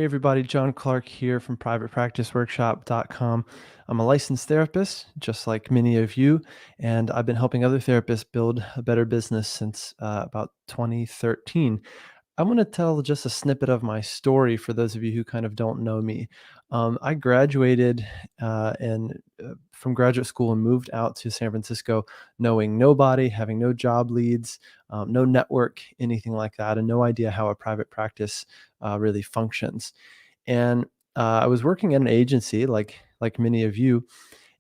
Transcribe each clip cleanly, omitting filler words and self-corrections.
Hey everybody, John Clark here from privatepracticeworkshop.com. I'm a licensed therapist, just like many of you, and I've been helping other therapists build a better business since about 2013. I want to tell just a snippet of my story for those of you who kind of don't know me. I graduated from graduate school and moved out to San Francisco, knowing nobody, having no job leads, no network, anything like that, and no idea how a private practice really functions. And I was working at an agency, like many of you,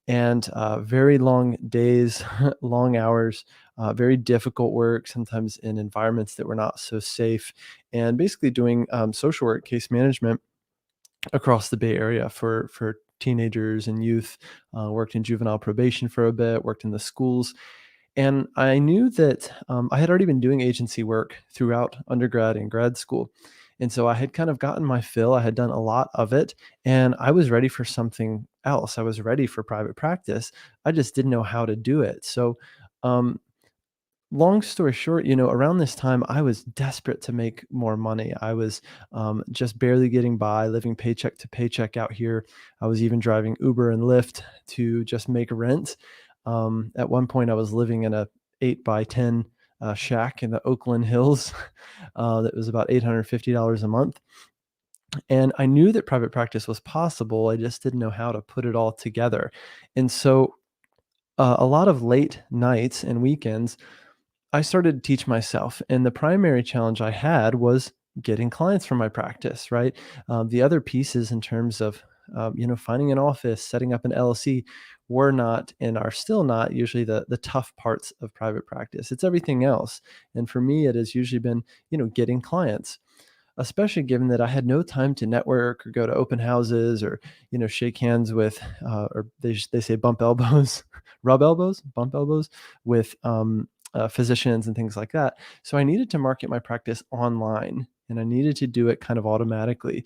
and very long days, long hours, very difficult work, sometimes in environments that were not so safe, and basically doing social work, case management across the Bay Area for teenagers and youth. Worked in juvenile probation for a bit, worked in the schools, and I knew that I had already been doing agency work throughout undergrad and grad school. And so I had kind of gotten my fill. I had done a lot of it, and I was ready for something else. I was ready for private practice. I just didn't know how to do it. So, um, long story short, around this time, I was desperate to make more money. I was just barely getting by, living paycheck to paycheck out here. I was even driving Uber and Lyft to just make rent. At one point, I was living in a 8 by 10 shack in the Oakland Hills that was about $850 a month. And I knew that private practice was possible. I just didn't know how to put it all together. And so, a lot of late nights and weekends, I started to teach myself, and the primary challenge I had was getting clients from my practice, right? The other pieces in terms of, finding an office, setting up an LLC were not and are still not usually the tough parts of private practice. It's everything else. And for me, it has usually been, getting clients, especially given that I had no time to network or go to open houses or, shake hands with, or they say bump elbows, rub elbows, bump elbows with physicians and things like that. So I needed to market my practice online, and I needed to do it kind of automatically.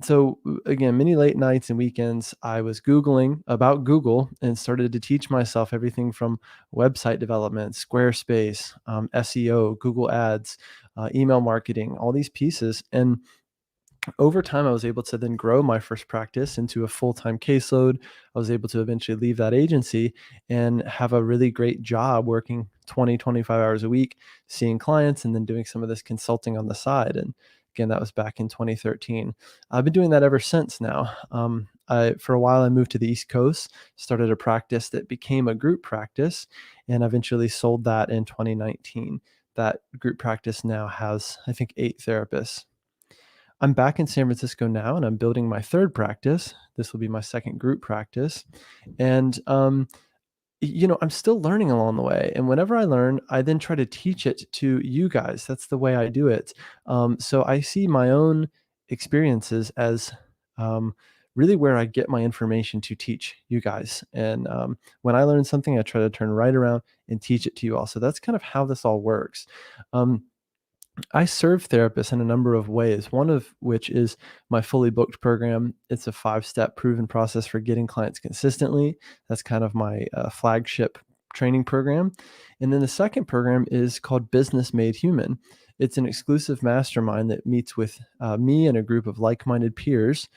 So again, many late nights and weekends, I was Googling about Google and started to teach myself everything from website development, Squarespace, SEO, Google Ads, email marketing, all these pieces. And over time, I was able to then grow my first practice into a full-time caseload. I was able to eventually leave that agency and have a really great job working 20, 25 hours a week, seeing clients, and then doing some of this consulting on the side. And again, that was back in 2013. I've been doing that ever since now. For a while, I moved to the East Coast, started a practice that became a group practice, and eventually sold that in 2019. That group practice now has, I think, 8 therapists. I'm back in San Francisco now, and I'm building my third practice. This will be my second group practice. And, I'm still learning along the way. And whenever I learn, I then try to teach it to you guys. That's the way I do it. So I see my own experiences as really where I get my information to teach you guys. And when I learn something, I try to turn right around and teach it to you all. So that's kind of how this all works. Um, I serve therapists in a number of ways, one of which is my fully booked program. It's a 5-step proven process for getting clients consistently. That's kind of my flagship training program. And then the second program is called Business Made Human. It's an exclusive mastermind that meets with me and a group of like minded peers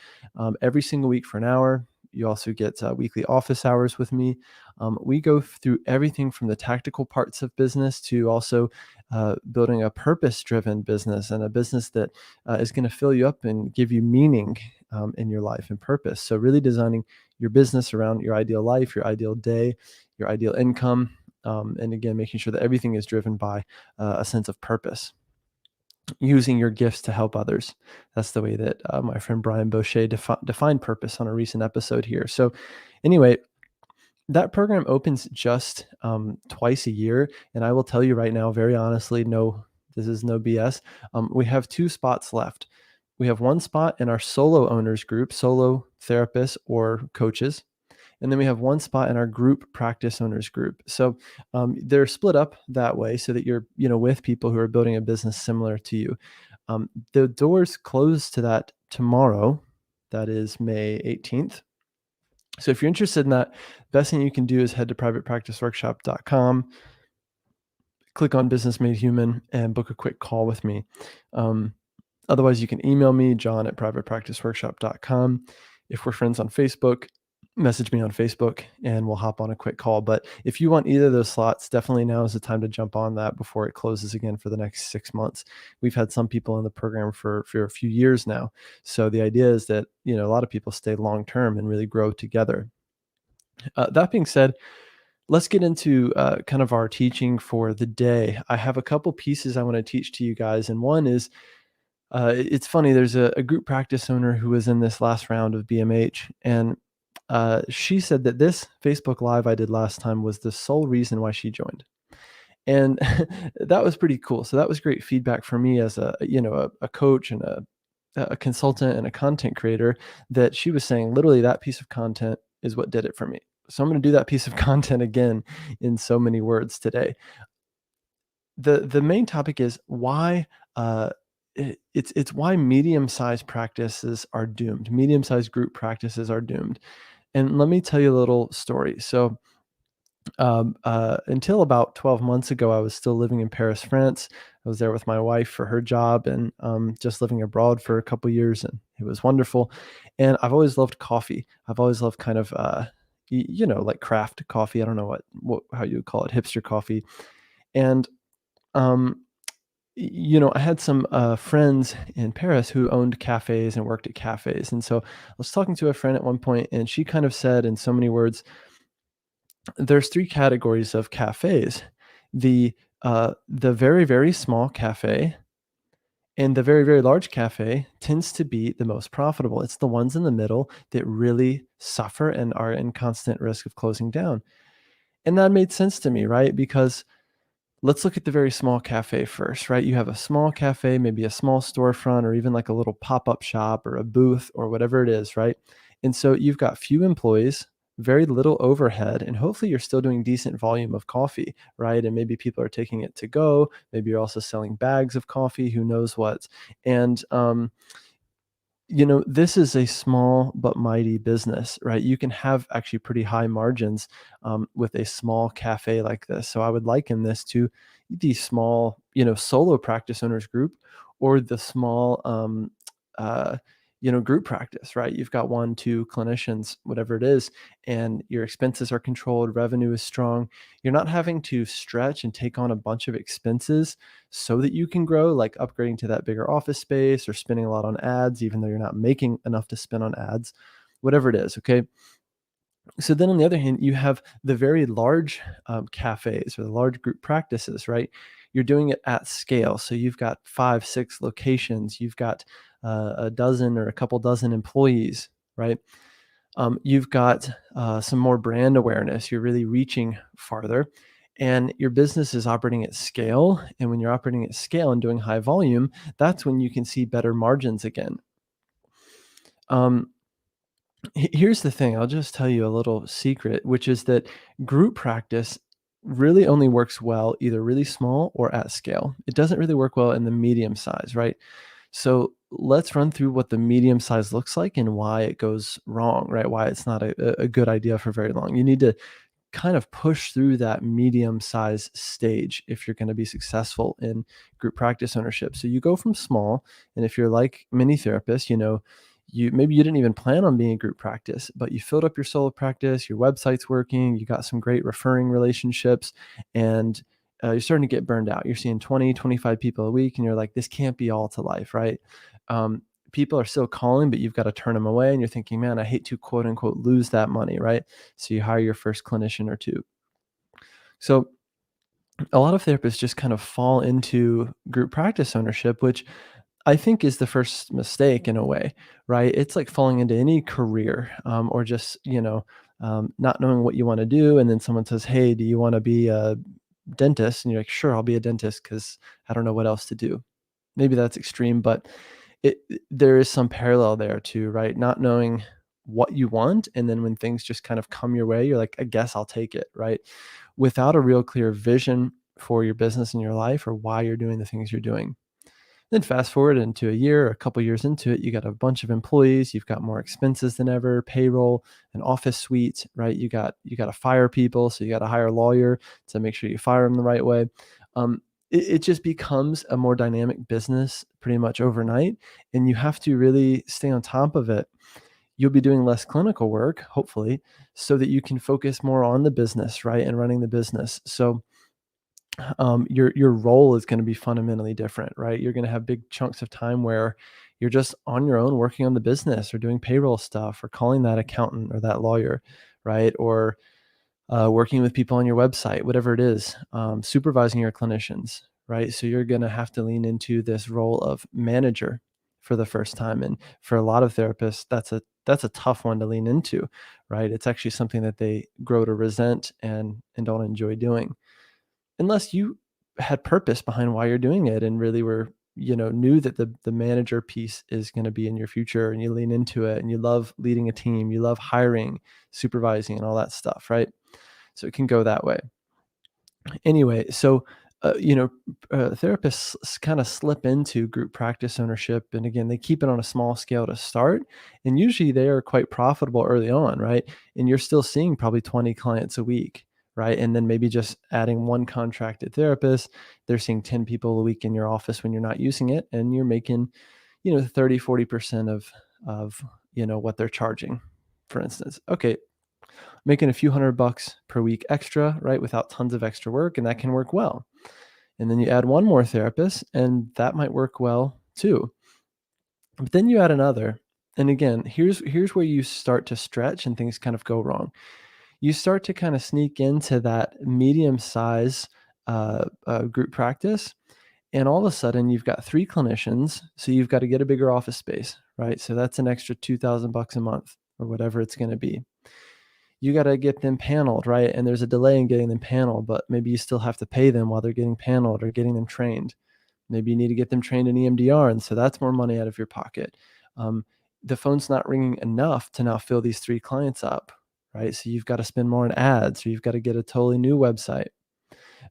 every single week for an hour. You also get weekly office hours with me. We go through everything from the tactical parts of business to also building a purpose-driven business and a business that is going to fill you up and give you meaning in your life and purpose. So really designing your business around your ideal life, your ideal day, your ideal income, and again, making sure that everything is driven by a sense of purpose. Using your gifts to help others. That's the way that my friend Brian Boucher defined purpose on a recent episode here. So anyway, that program opens just twice a year. And I will tell you right now, very honestly, no, this is no BS. We have 2 spots left. We have one spot in our solo owners group, solo therapists or coaches. And then we have one spot in our group practice owners group. So they're split up that way so that you're, with people who are building a business similar to you. The doors close to that tomorrow. That is May 18th. So if you're interested in that, best thing you can do is head to privatepracticeworkshop.com, click on Business Made Human, and book a quick call with me. Otherwise, you can email me, john@privatepracticeworkshop.com. If we're friends on Facebook, message me on Facebook and we'll hop on a quick call. But if you want either of those slots, definitely now is the time to jump on that before it closes again for the next 6 months. We've had some people in the program for a few years now. So the idea is that, a lot of people stay long term and really grow together. That being said, let's get into kind of our teaching for the day. I have a couple pieces I want to teach to you guys. And one is it's funny, there's a group practice owner who was in this last round of BMH, and she said that this Facebook Live I did last time was the sole reason why she joined. And that was pretty cool. So that was great feedback for me as a coach and a consultant and a content creator, that she was saying literally that piece of content is what did it for me. So I'm going to do that piece of content again in so many words today. The main topic is why it's why medium-sized practices are doomed. Medium-sized group practices are doomed. And let me tell you a little story. So until about 12 months ago, I was still living in Paris, France. I was there with my wife for her job, and just living abroad for a couple years, and it was wonderful. And I've always loved coffee. I've always loved kind of like craft coffee. I don't know what how you would call it, hipster coffee. And um, I had some friends in Paris who owned cafes and worked at cafes. And so I was talking to a friend at one point, and she kind of said in so many words, there's three categories of cafes: the very, very small cafe, and the very, very large cafe tends to be the most profitable. It's the ones in the middle that really suffer and are in constant risk of closing down. And that made sense to me, right? Because let's look at the very small cafe first, right? You have a small cafe, maybe a small storefront, or even like a little pop-up shop or a booth or whatever it is, right? And so you've got few employees, very little overhead, and hopefully you're still doing decent volume of coffee, right? And maybe people are taking it to go. Maybe you're also selling bags of coffee, who knows what. And this is a small but mighty business, right? You can have actually pretty high margins with a small cafe like this. So I would liken this to the small, solo practice owners group, or the small, uh, group practice, right? You've got one, two clinicians, whatever it is, and your expenses are controlled, revenue is strong. You're not having to stretch and take on a bunch of expenses so that you can grow, like upgrading to that bigger office space or spending a lot on ads, even though you're not making enough to spend on ads, whatever it is. Okay. So then on the other hand, you have the very large cafes or the large group practices, right? You're doing it at scale. So you've got 5, 6 locations, you've got a dozen or a couple dozen employees, right? You've got some more brand awareness. You're really reaching farther, and your business is operating at scale. And when you're operating at scale and doing high volume, that's when you can see better margins again. Um, Here's the thing, I'll just tell you a little secret, which is that group practice really only works well either really small or at scale. It doesn't really work well in the medium size, right? So let's run through what the medium size looks like and why it goes wrong, right? Why it's not a good idea for very long. You need to kind of push through that medium size stage if you're going to be successful in group practice ownership. So you go from small, and if you're like many therapists, you didn't even plan on being a group practice, but you filled up your solo practice, your website's working, you got some great referring relationships, and you're starting to get burned out. You're seeing 20, 25 people a week, and you're like, this can't be all to life, right? Um, People are still calling, but you've got to turn them away, and you're thinking, man, I hate to quote unquote lose that money, right? So you hire your first clinician or two. So a lot of therapists just kind of fall into group practice ownership, which I think is the first mistake in a way, right? It's like falling into any career, or just, not knowing what you want to do. And then someone says, hey, do you want to be a dentist? And you're like, sure, I'll be a dentist because I don't know what else to do. Maybe that's extreme, but there is some parallel there too, right? Not knowing what you want, and then when things just kind of come your way, you're like, I guess I'll take it, right? Without a real clear vision for your business and your life, or why you're doing the things you're doing. Then fast forward into a year, a couple years into it, you got a bunch of employees, you've got more expenses than ever, payroll, an office suite, right? You got to fire people, so you got to hire a lawyer to make sure you fire them the right way. it just becomes a more dynamic business pretty much overnight, and you have to really stay on top of it. You'll be doing less clinical work, hopefully, so that you can focus more on the business, right, and running the business. So your role is going to be fundamentally different, right? You're going to have big chunks of time where you're just on your own working on the business or doing payroll stuff or calling that accountant or that lawyer, right? Or working with people on your website, whatever it is, supervising your clinicians, right? So you're going to have to lean into this role of manager for the first time, and for a lot of therapists, that's a tough one to lean into, right? It's actually something that they grow to resent and don't enjoy doing, unless you had purpose behind why you're doing it and really were, knew that the manager piece is going to be in your future, and you lean into it and you love leading a team, you love hiring, supervising, and all that stuff, right? So it can go that way. Anyway, so uh, you know, therapists kind of slip into group practice ownership, and again, they keep it on a small scale to start, and usually they are quite profitable early on, right? And you're still seeing probably 20 clients a week, right? And then maybe just adding one contracted therapist, they're seeing 10 people a week in your office when you're not using it, and you're making, 30-40% of what they're charging, for instance. Okay, making a few $100 per week extra, right? Without tons of extra work, and that can work well. And then you add one more therapist, and that might work well too. But then you add another. And again, here's where you start to stretch and things kind of go wrong. You start to kind of sneak into that medium size group practice, and all of a sudden you've got three clinicians, so you've got to get a bigger office space, right? So that's an extra $2,000 a month or whatever it's going to be. You got to get them paneled, right? And there's a delay in getting them paneled, but maybe you still have to pay them while they're getting paneled or getting them trained. Maybe you need to get them trained in EMDR, and so that's more money out of your pocket. Um, the phone's not ringing enough to now fill these three clients up, right? So you've got to spend more on ads, or you've got to get a totally new website.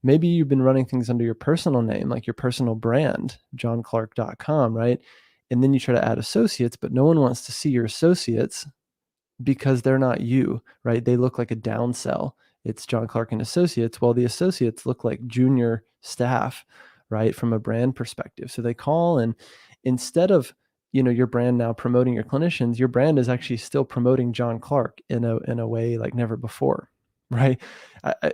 Maybe you've been running things under your personal name, like your personal brand, johnclark.com, right? And then you try to add associates, but no one wants to see your associates because they're not you, right? They look like a downsell. It's John Clark and Associates. Well, the associates look like junior staff, right? From a brand perspective. So they call, and instead of, your brand now promoting your clinicians, your brand is actually still promoting John Clark in a way like never before, right?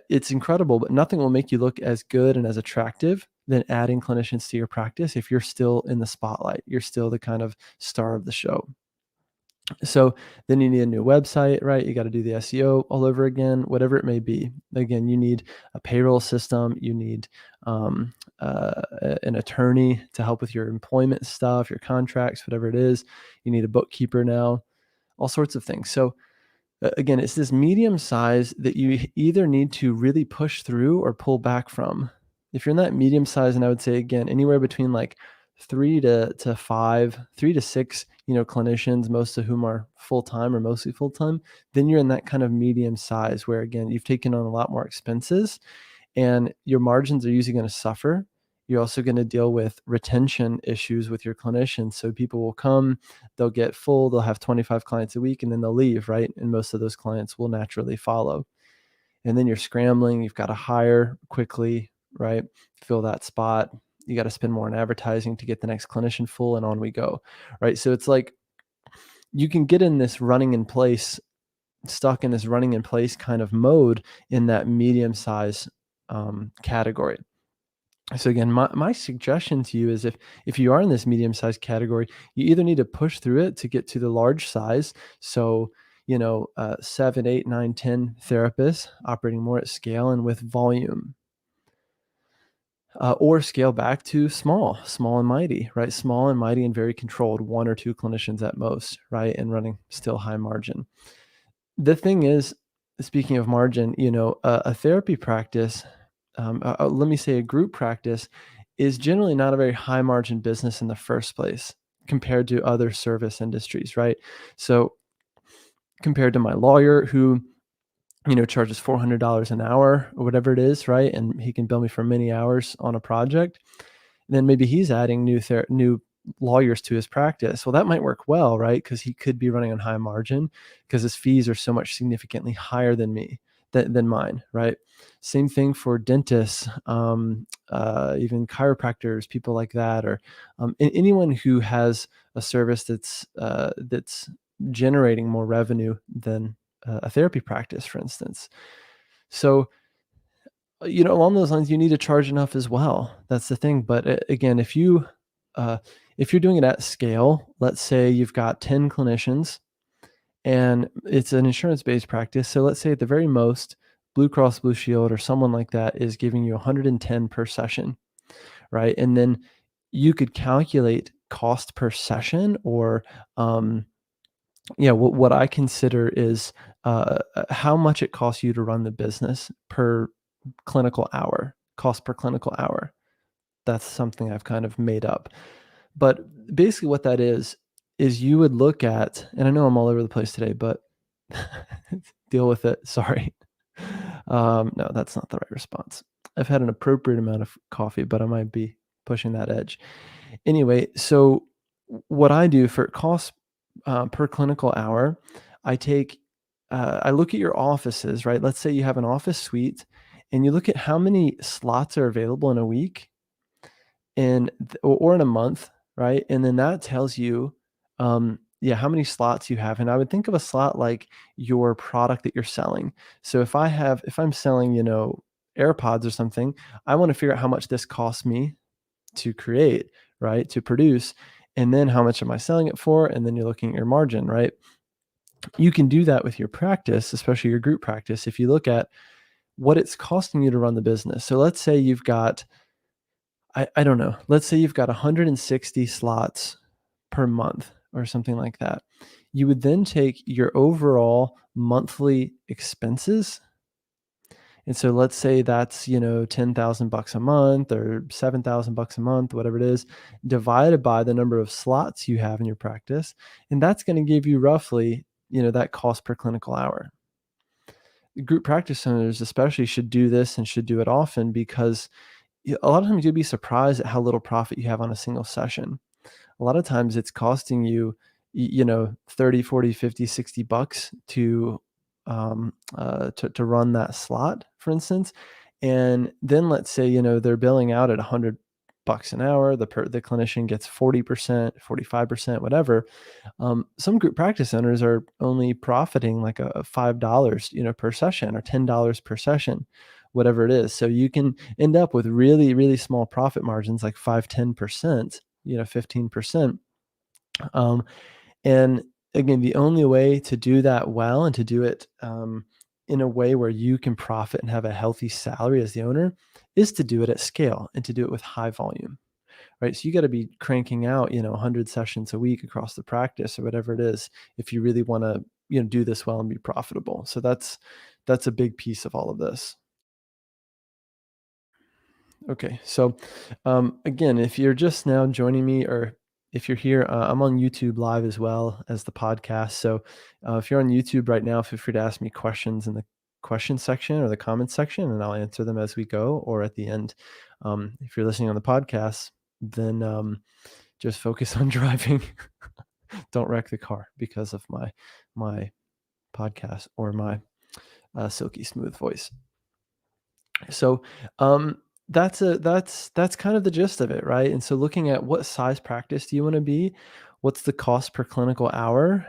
It's incredible, but nothing will make you look as good and as attractive than adding clinicians to your practice if you're still in the spotlight. You're still the kind of star of the show. So then you need a new website, right? You got to do the SEO all over again, whatever it may be. Again, you need a payroll system. You need an attorney to help with your employment stuff, your contracts, whatever it is. You need a bookkeeper now, all sorts of things. So again, it's this medium size that you either need to really push through or pull back from. If you're in that medium size, and I would say again, anywhere between like three to six, clinicians, most of whom are full time or mostly full time, then you're in that kind of medium size where again, you've taken on a lot more expenses and your margins are usually going to suffer. You're also going to deal with retention issues with your clinicians. So people will come, they'll get full, they'll have 25 clients a week, and then they'll leave, right? And most of those clients will naturally follow. And then you're scrambling, you've got to hire quickly, right? Fill that spot. You got to spend more on advertising to get the next clinician full, and on we go, right? So it's like you can get in this running in place, stuck in this running in place kind of mode in that medium size category. So again, my suggestion to you is if you are in this medium sized category, you either need to push through it to get to the large size. So 7, 8, 9, 10 therapists operating more at scale and with volume, or scale back to small and mighty, right? Small and mighty and very controlled, one or two clinicians at most, right? And running still high margin. The thing is, speaking of margin, a therapy practice, let me say a group practice, is generally not a very high margin business in the first place compared to other service industries, right? So compared to my lawyer who, charges $400 an hour or whatever it is, right? And he can bill me for many hours on a project. Then maybe he's adding new lawyers to his practice. Well, that might work well, right? Because he could be running on high margin because his fees are so much significantly higher than me. than mine, right? Same thing for dentists, even chiropractors, people like that, or anyone who has a service that's generating more revenue than a therapy practice, for instance. So, along those lines, you need to charge enough as well. That's the thing. But again, uh, if you're doing it at scale, let's say you've got 10 clinicians and it's an insurance-based practice. So let's say at the very most, Blue Cross Blue Shield or someone like that is giving you 110 per session, right? And then you could calculate cost per session, or yeah, what I consider is how much it costs you to run the business per clinical hour, cost per clinical hour. That's something I've kind of made up. But basically what that is you would look at, and I know I'm all over the place today, but deal with it. Sorry. No, that's not the right response. I've had an appropriate amount of coffee, but I might be pushing that edge. Anyway, so what I do for cost per clinical hour, I take, I look at your offices, right? Let's say you have an office suite and you look at how many slots are available in a week and or in a month, right? And then that tells you, yeah, how many slots you have. And I would think of a slot like your product that you're selling. So if I'm selling, AirPods or something, I want to figure out how much this costs me to create, right? To produce, and then how much am I selling it for? And then you're looking at your margin, right? You can do that with your practice, especially your group practice, if you look at what it's costing you to run the business. So let's say you've got, I don't know, let's say you've got 160 slots per month or something like that. You would then take your overall monthly expenses. And so let's say that's, 10,000 bucks a month or 7,000 bucks a month, whatever it is, divided by the number of slots you have in your practice. And that's going to give you roughly, that cost per clinical hour. Group practice owners especially should do this and should do it often, because a lot of times you'll be surprised at how little profit you have on a single session. A lot of times it's costing you, 30, 40, 50, 60 bucks to run that slot, for instance. And then let's say, they're billing out at 100 bucks an hour. The clinician gets 40%, 45%, whatever. Some group practice owners are only profiting like a $5, per session, or $10 per session, whatever it is. So you can end up with really, really small profit margins, like 5, 10%, 15%. Um, and again, the only way to do that well and to do it in a way where you can profit and have a healthy salary as the owner is to do it at scale and to do it with high volume, right? So you got to be cranking out, 100 sessions a week across the practice or whatever it is, if you really want to, do this well and be profitable. So that's a big piece of all of this. Okay, so again, if you're just now joining me, or if you're here, I'm on YouTube live as well as the podcast. So if you're on YouTube right now, feel free to ask me questions in the question section or the comment section, and I'll answer them as we go or at the end. If you're listening on the podcast, then just focus on driving. Don't wreck the car because of my podcast or my silky smooth voice. So that's kind of the gist of it, right? And so looking at what size practice do you want to be, what's the cost per clinical hour,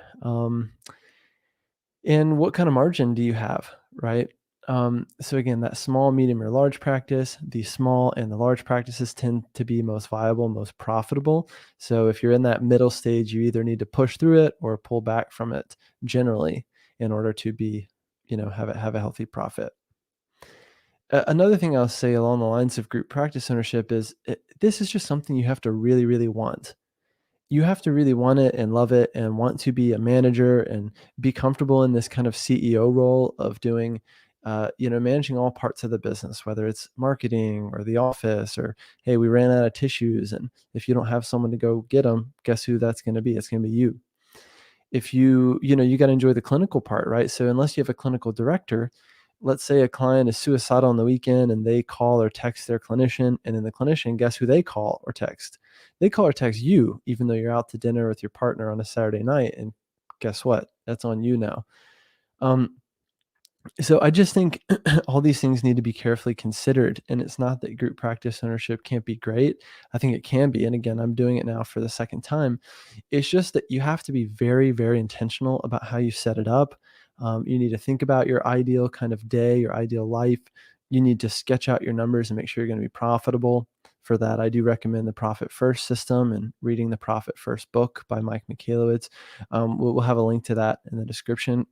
and what kind of margin do you have, right? So again, that small, medium, or large practice, the small and the large practices tend to be most viable, most profitable. So if you're in that middle stage, you either need to push through it or pull back from it generally in order to be, have a healthy profit. Another thing I'll say along the lines of group practice ownership is this is just something you have to really, really want. You have to really want it and love it and want to be a manager and be comfortable in this kind of CEO role of doing, managing all parts of the business, whether it's marketing or the office, or, hey, we ran out of tissues. And if you don't have someone to go get them, guess who that's going to be? It's going to be you. If you got to enjoy the clinical part, right? So unless you have a clinical director, let's say a client is suicidal on the weekend and they call or text their clinician, and then the clinician, guess who they call or text? They call or text you, even though you're out to dinner with your partner on a Saturday night. And guess what? That's on you now. Um, So I just think all these things need to be carefully considered. And it's not that group practice ownership can't be great. I think it can be. And again, I'm doing it now for the second time. It's just that you have to be very, very intentional about how you set it up. You need to think about your ideal kind of day, your ideal life. You need to sketch out your numbers and make sure you're going to be profitable. For that, I do recommend the Profit First system and reading the Profit First book by Mike Michalowicz. We'll have a link to that in the description.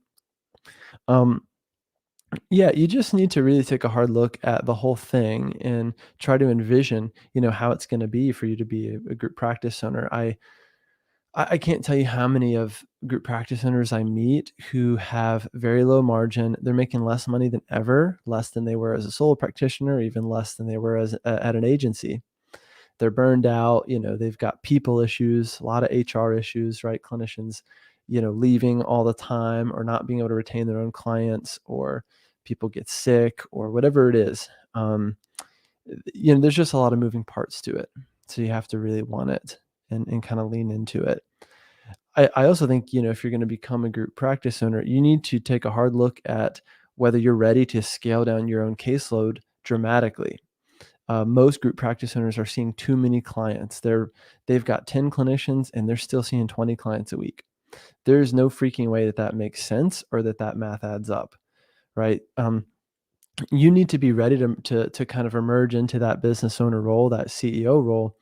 Um, yeah, you just need to really take a hard look at the whole thing and try to envision, how it's going to be for you to be a group practice owner. I can't tell you how many of group practice owners I meet who have very low margin. They're making less money than ever, less than they were as a solo practitioner, even less than they were at an agency. They're burned out, they've got people issues, a lot of HR issues, right? Clinicians, leaving all the time or not being able to retain their own clients, or people get sick or whatever it is. There's just a lot of moving parts to it. So you have to really want it and kind of lean into it. I also think, if you're going to become a group practice owner, you need to take a hard look at whether you're ready to scale down your own caseload dramatically. Most group practice owners are seeing too many clients. They've got 10 clinicians and they're still seeing 20 clients a week. There's no freaking way that makes sense or that math adds up, right? You need to be ready to kind of emerge into that business owner role, that CEO role,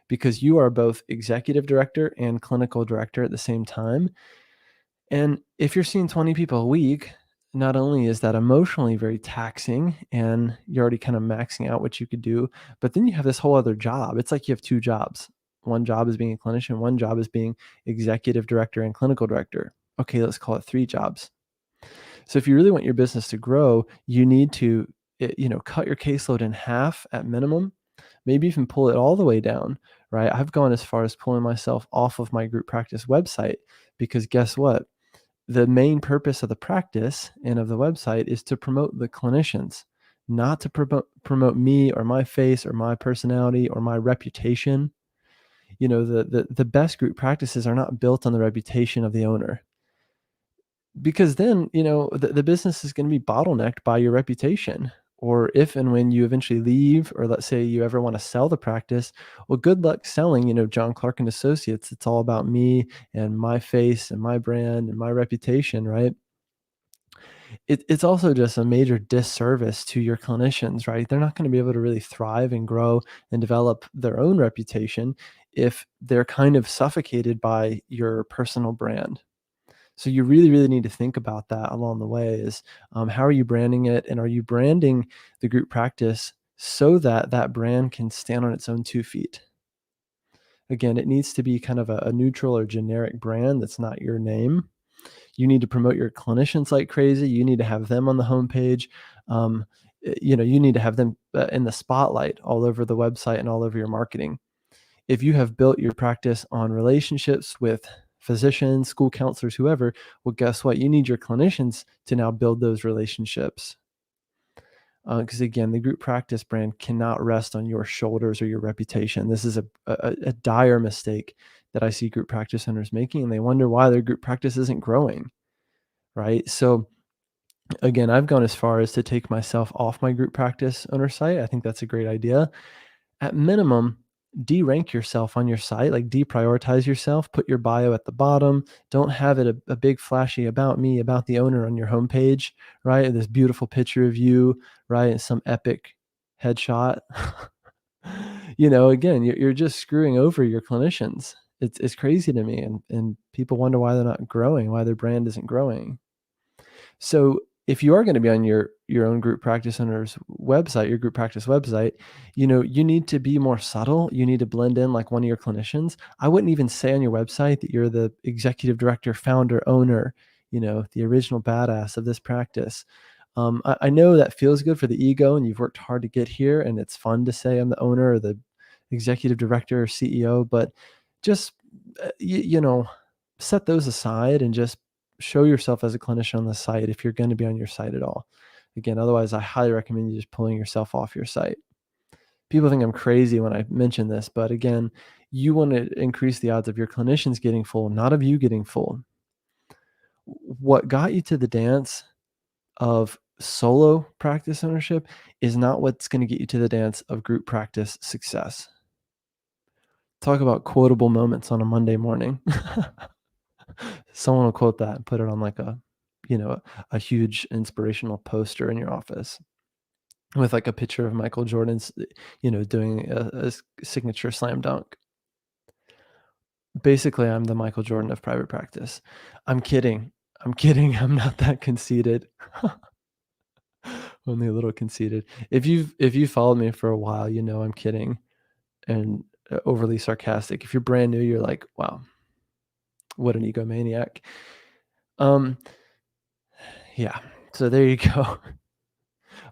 because you are both executive director and clinical director at the same time. And if you're seeing 20 people a week, not only is that emotionally very taxing and you're already kind of maxing out what you could do, but then you have this whole other job. It's like you have two jobs. One job is being a clinician, one job is being executive director and clinical director. Okay, let's call it three jobs. So if you really want your business to grow, you need to cut your caseload in half at minimum, maybe even pull it all the way down, right? I've gone as far as pulling myself off of my group practice website because guess what? The main purpose of the practice and of the website is to promote the clinicians, not to promote me or my face or my personality or my reputation. The best group practices are not built on the reputation of the owner, because then, the business is going to be bottlenecked by your reputation. Or if and when you eventually leave, or let's say you ever want to sell the practice, well, good luck selling, John Clark and Associates. It's all about me and my face and my brand and my reputation, right? It's also just a major disservice to your clinicians, right? They're not going to be able to really thrive and grow and develop their own reputation if they're kind of suffocated by your personal brand. So you really, really need to think about that along the way is, how are you branding it? And are you branding the group practice so that that brand can stand on its own 2 feet? Again, it needs to be kind of a neutral or generic brand that's not your name. You need to promote your clinicians like crazy. You need to have them on the homepage. Um, you need to have them in the spotlight all over the website and all over your marketing. If you have built your practice on relationships with physicians, school counselors, whoever, well, guess what? You need your clinicians to now build those relationships. Because again, the group practice brand cannot rest on your shoulders or your reputation. This is a dire mistake that I see group practice owners making, and they wonder why their group practice isn't growing, right? So again, I've gone as far as to take myself off my group practice owner site. I think that's a great idea. At minimum, de-rank yourself on your site, like deprioritize yourself, put your bio at the bottom. Don't have it a big flashy about me, about the owner on your homepage, right? This beautiful picture of you, right? Some epic headshot. Again, you're just screwing over your clinicians. It's crazy to me. And people wonder why they're not growing, why their brand isn't growing. So if you are going to be on your own group practice owner's website, your group practice website, you need to be more subtle. You need to blend in like one of your clinicians. I wouldn't even say on your website that you're the executive director, founder, owner, the original badass of this practice. I know that feels good for the ego and you've worked hard to get here, and it's fun to say I'm the owner or the executive director or CEO, but just, set those aside and just show yourself as a clinician on the site if you're going to be on your site at all. Again, otherwise, I highly recommend you just pulling yourself off your site. People think I'm crazy when I mention this, but again, you want to increase the odds of your clinicians getting full, not of you getting full. What got you to the dance of solo practice ownership is not what's going to get you to the dance of group practice success. Talk about quotable moments on a Monday morning. Someone will quote that and put it on like a huge inspirational poster in your office with like a picture of Michael Jordan's, doing a signature slam dunk. Basically, I'm the Michael Jordan of private practice. I'm kidding. I'm kidding. I'm not that conceited. Only a little conceited. If you followed me for a while, you know I'm kidding and overly sarcastic. If you're brand new, you're like, wow, what an egomaniac. Um, yeah. So there you go.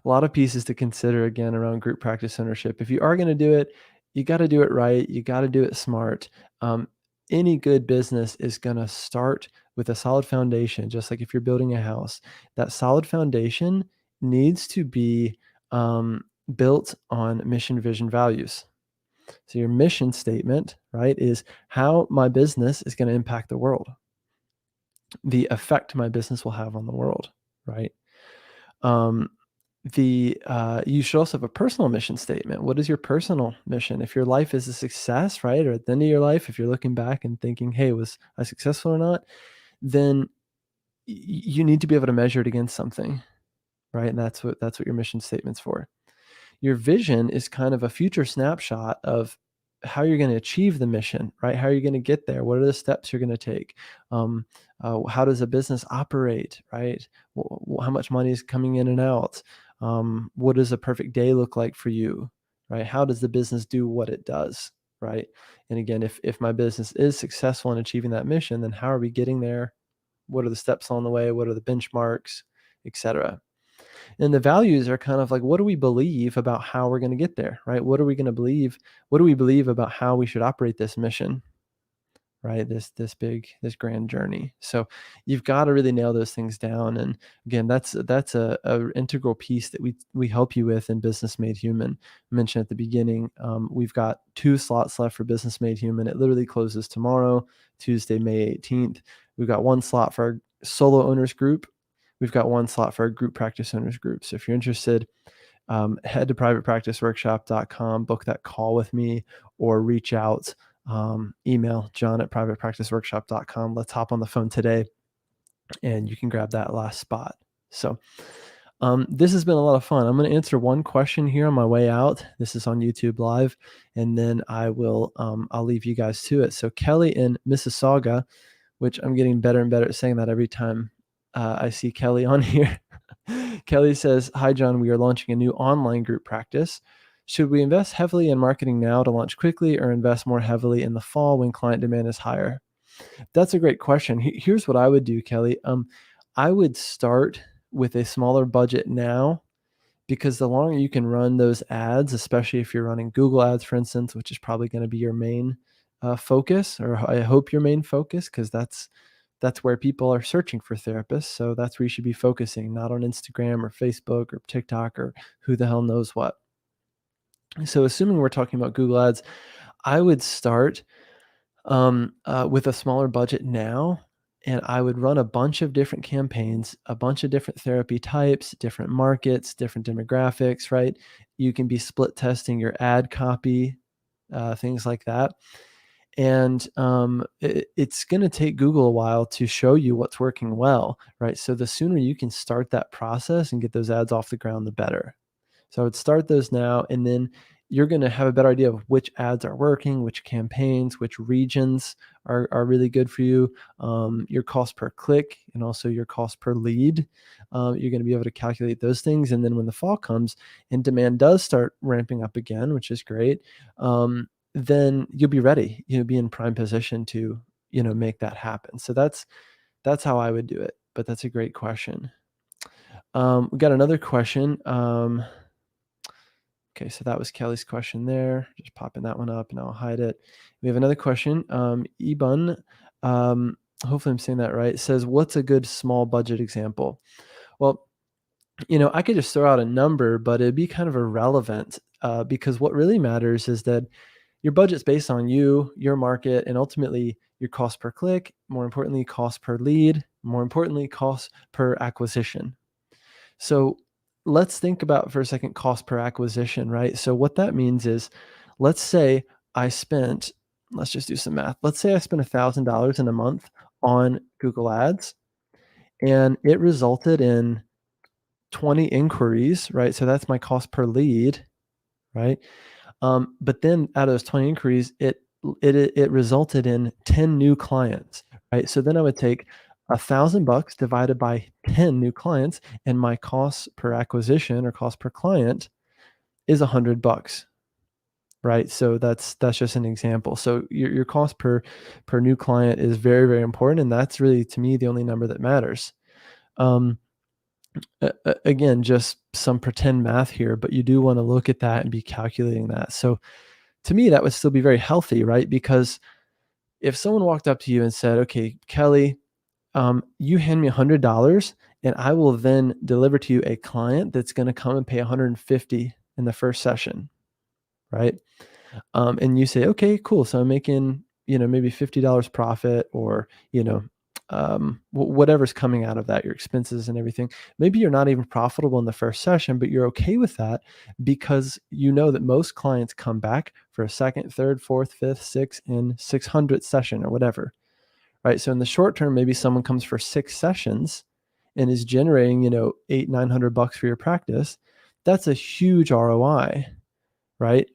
A lot of pieces to consider again around group practice ownership. If you are going to do it, you got to do it right. You got to do it smart. Um, any good business is going to start with a solid foundation, just like if you're building a house. That solid foundation needs to be built on mission, vision, values. So your mission statement, right, is how my business is going to impact the world, the effect my business will have on the world, right? Um, you should also have a personal mission statement. What is your personal mission? If your life is a success, right, or at the end of your life, if you're looking back and thinking, "Hey, was I successful or not?" Then you need to be able to measure it against something, right? And that's what your mission statement's for. Your vision is kind of a future snapshot of how you're going to achieve the mission, right? How are you going to get there? What are the steps you're going to take? Um, how does a business operate, right? How much money is coming in and out? What does a perfect day look like for you, right? How does the business do what it does, right? And again, if my business is successful in achieving that mission, then how are we getting there? What are the steps on the way? What are the benchmarks, etc.? And the values are kind of like, what do we believe about how we're going to get there, right? What are we going to believe? What do we believe about how we should operate this mission, right? This grand journey. So you've got to really nail those things down. And again, that's a integral piece that we help you with in Business Made Human. I mentioned at the beginning, we've got 2 slots left for Business Made Human. It literally closes tomorrow, Tuesday, May 18th. We've got 1 slot for our solo owners group. We've got 1 slot for our group practice owners group. So if you're interested, head to privatepracticeworkshop.com, book that call with me, or reach out, email john@privatepracticeworkshop.com. Let's hop on the phone today and you can grab that last spot. So this has been a lot of fun. I'm going to answer one question here on my way out. This is on YouTube Live, and then I'll leave you guys to it. So Kelly in Mississauga, which I'm getting better and better at saying that every time I see Kelly on here. Kelly says, "Hi, John. We are launching a new online group practice. Should we invest heavily in marketing now to launch quickly or invest more heavily in the fall when client demand is higher?" That's a great question. Here's what I would do, Kelly. I would start with a smaller budget now, because the longer you can run those ads, especially if you're running Google ads, for instance, which is probably going to be your main focus, or I hope your main focus, because that's where people are searching for therapists. So that's where you should be focusing, not on Instagram or Facebook or TikTok or who the hell knows what. So assuming we're talking about Google ads, I would start with a smaller budget now, and I would run a bunch of different campaigns, a bunch of different therapy types, different markets, different demographics, right? You can be split testing your ad copy, things like that. And it's going to take Google a while to show you what's working well, right? So the sooner you can start that process and get those ads off the ground, the better. So I would start those now, and then you're going to have a better idea of which ads are working, which campaigns, which regions are really good for you, your cost per click, and also your cost per lead. You're going to be able to calculate those things. And then when the fall comes and demand does start ramping up again, which is great, then you'll be ready. You'll be in prime position to, make that happen. So that's how I would do it. But that's a great question. We got another question. Okay, so that was Kelly's question there. Just popping that one up and I'll hide it. We have another question. Ibun, hopefully I'm saying that right, says, "What's a good small budget example?" Well, I could just throw out a number, but it'd be kind of irrelevant, because what really matters is that your budget's based on you, your market, and ultimately your cost per click, more importantly, cost per lead, more importantly, cost per acquisition. So let's think about for a second cost per acquisition, right? So what that means is, let's say I spent, let's just do some math. Let's say I spent $1,000 in a month on Google Ads and it resulted in 20 inquiries, right? So that's my cost per lead, right? But then out of those 20 inquiries, it resulted in 10 new clients, right? So then I would take $1,000 divided by 10 new clients, and my cost per acquisition or cost per client is $100, right? So that's just an example. So your cost per new client is very, very important, and that's really, to me, the only number that matters. Um, Again, just some pretend math here, but you do want to look at that and be calculating that. So to me, that would still be very healthy, right? Because if someone walked up to you and said, okay, Kelly, you hand me $100 and I will then deliver to you a client that's going to come and pay 150 in the first session, right? And you say, okay, cool. So I'm making, maybe $50 profit, or, whatever's coming out of that, your expenses and everything. Maybe you're not even profitable in the first session, but you're okay with that because you know that most clients come back for a second, third, fourth, fifth, sixth, and 600th session or whatever, right? So in the short term, maybe someone comes for 6 sessions and is generating, $800-900 for your practice. That's a huge ROI, right?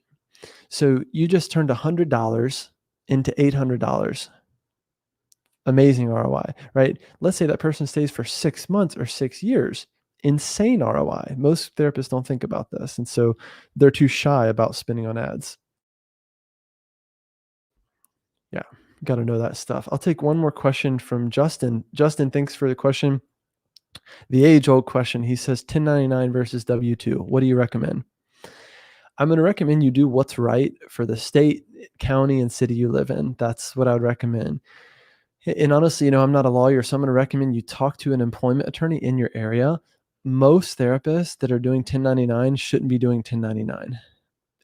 So you just turned $100 into $800. Amazing ROI, right? Let's say that person stays for 6 months or 6 years. Insane ROI. Most therapists don't think about this. And so they're too shy about spending on ads. Yeah, got to know that stuff. I'll take one more question from Justin. Justin, thanks for the question. The age old question. He says 1099 versus W 2. What do you recommend? I'm going to recommend you do what's right for the state, county, and city you live in. That's what I would recommend. And honestly, I'm not a lawyer, so I'm going to recommend you talk to an employment attorney in your area. Most therapists that are doing 1099 shouldn't be doing 1099.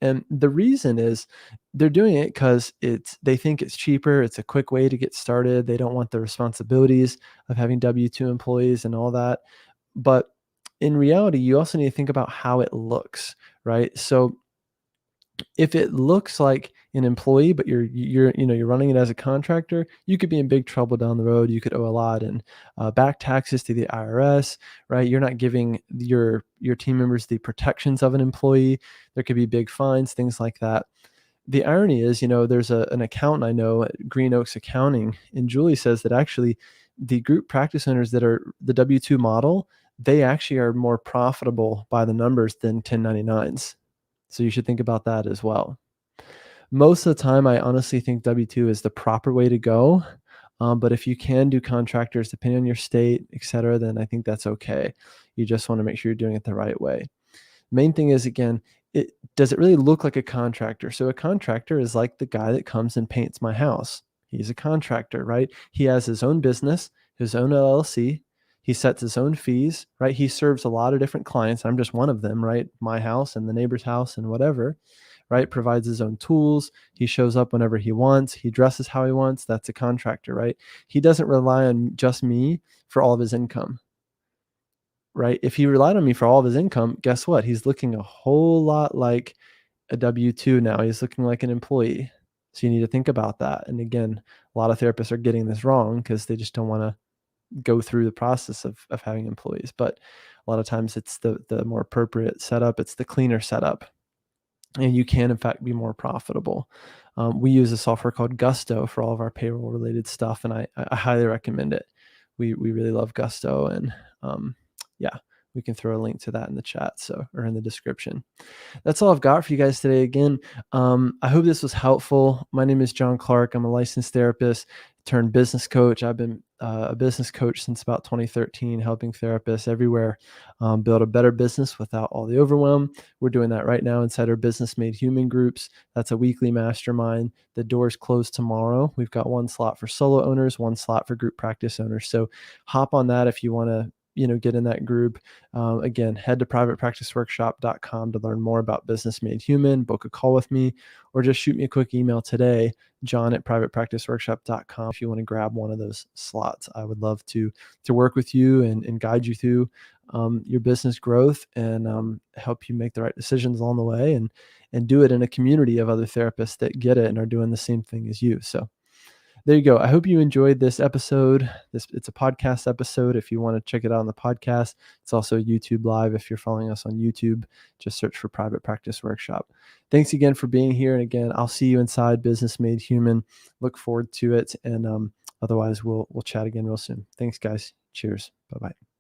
And the reason is they're doing it because they think it's cheaper. It's a quick way to get started. They don't want the responsibilities of having W-2 employees and all that. But in reality, you also need to think about how it looks, right? So if it looks like an employee, but you're running it as a contractor, you could be in big trouble down the road. You could owe a lot in back taxes to the IRS, right? You're not giving your team members the protections of an employee. There could be big fines, things like that. The irony is, there's an accountant I know at Green Oaks Accounting, and Julie says that actually the group practice owners that are the W-2 model, they actually are more profitable by the numbers than 1099s. So you should think about that as well. Most of the time, I honestly think W-2 is the proper way to go. But if you can do contractors, depending on your state, et cetera, then I think that's okay. You just want to make sure you're doing it the right way. Main thing is, again, does it really look like a contractor? So a contractor is like the guy that comes and paints my house. He's a contractor, right? He has his own business, his own LLC. He sets his own fees, right? He serves a lot of different clients. I'm just one of them, right? My house and the neighbor's house and whatever, right? Provides his own tools. He shows up whenever he wants. He dresses how he wants. That's a contractor, right? He doesn't rely on just me for all of his income, right? If he relied on me for all of his income, guess what? He's looking a whole lot like a W-2 now. He's looking like an employee. So you need to think about that. And again, a lot of therapists are getting this wrong because they just don't want to go through the process of having employees. But a lot of times it's the more appropriate setup. It's the cleaner setup. And you can, in fact, be more profitable. We use a software called Gusto for all of our payroll related stuff. And I highly recommend it. We really love Gusto. And yeah, we can throw a link to that in the chat, or in the description. That's all I've got for you guys today. Again, I hope this was helpful. My name is John Clark. I'm a licensed therapist turned business coach. I've been a business coach since about 2013, helping therapists everywhere build a better business without all the overwhelm. We're doing that right now inside our Business Made Human groups. That's a weekly mastermind. The doors close tomorrow. We've got one slot for solo owners, one slot for group practice owners. So hop on that if you want to get in that group. Again, head to privatepracticeworkshop.com to learn more about Business Made Human, book a call with me, or just shoot me a quick email today, john@privatepracticeworkshop.com, if you want to grab one of those slots. I would love to work with you and guide you through your business growth, and help you make the right decisions along the way, and do it in a community of other therapists that get it and are doing the same thing as you. So there you go. I hope you enjoyed this episode. It's a podcast episode. If you want to check it out on the podcast, it's also YouTube Live. If you're following us on YouTube, just search for Private Practice Workshop. Thanks again for being here. And again, I'll see you inside Business Made Human. Look forward to it. And otherwise, we'll chat again real soon. Thanks, guys. Cheers. Bye bye.